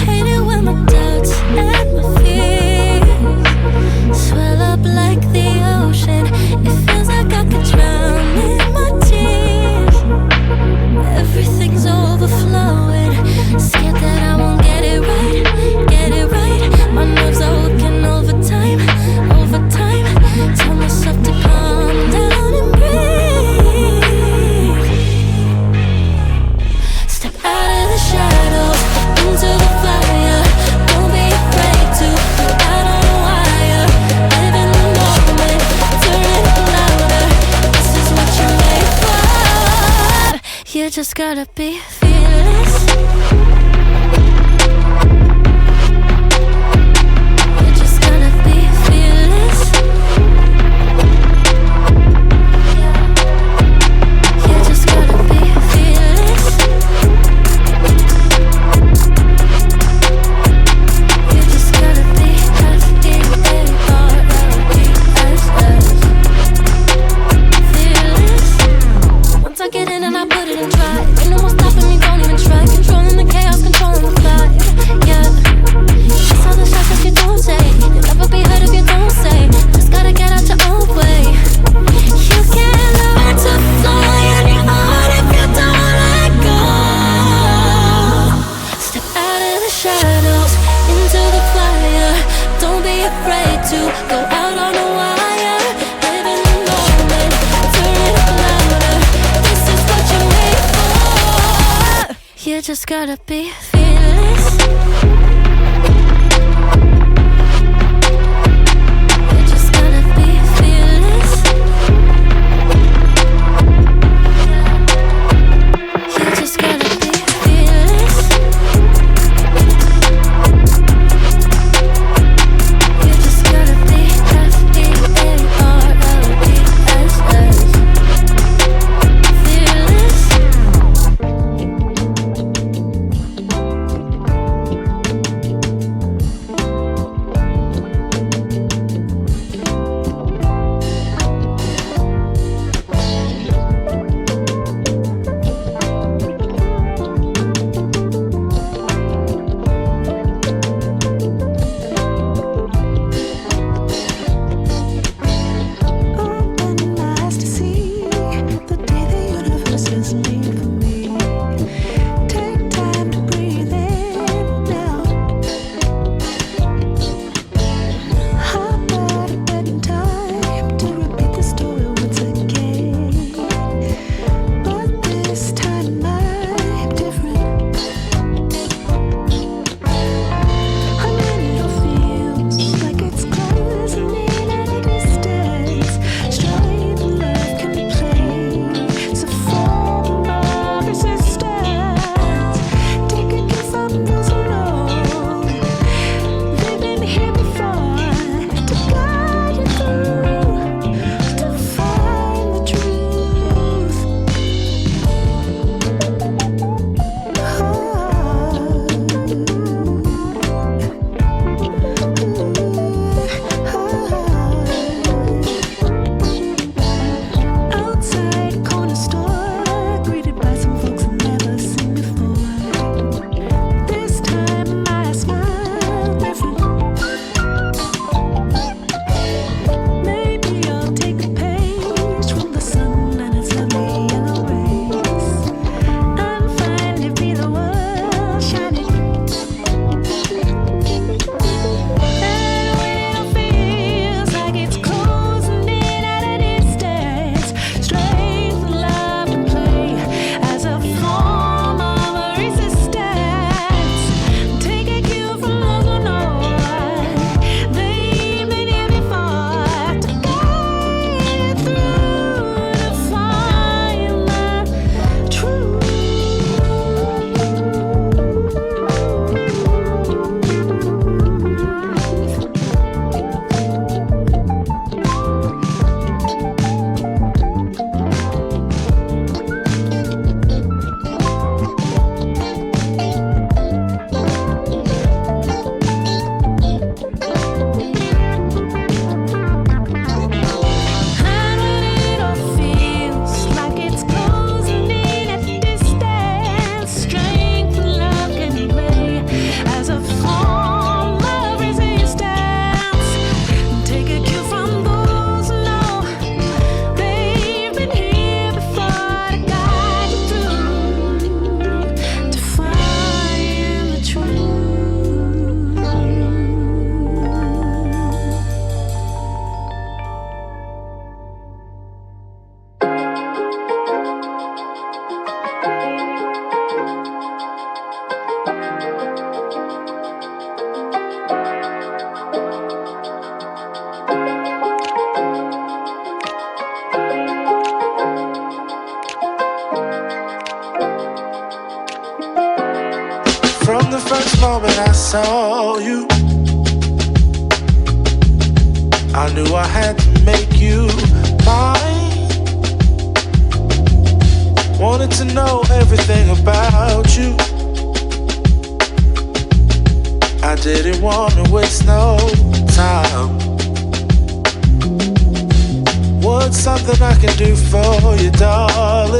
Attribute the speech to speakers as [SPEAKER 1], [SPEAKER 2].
[SPEAKER 1] Hate it when my doubts and my fears swell up like the ocean. It feels like I could drown in my tears. Everything's overflowing. Scared that I won't get it right, get it right. My nerves are working overtime, overtime. Tell myself to calm down and breathe. Step out of the shadows, into the fire. Don't be afraid to go out on a wire. Live in the moment, turn it up louder. This is what you're made for. You just gotta be fearless. You just gotta be fearless. You just gotta be fearless. You just gotta be fearless. Once I get in and I put it in drive, ain't no more stopping me, don't even try. Controlling the chaos, controlling the vibe. Yeah, that's all the shots that you don't take. You'll never be heard if you don't say. Just gotta get out your own way. You can't learn to fly on your own if you don't let go. Step out of the shadows, into the fire. Don't be afraid to go out on a wire. Live in the moment, turn it up louder. This is what you're made for. You just gotta be fearless. You just gotta be fearless. You just gotta be fearless. You just gotta be fearless. Fearless.
[SPEAKER 2] moment I saw you, I knew I had to make you mine. Wanted to know everything about you. I didn't want to waste no time. What's something I can do for you, darling?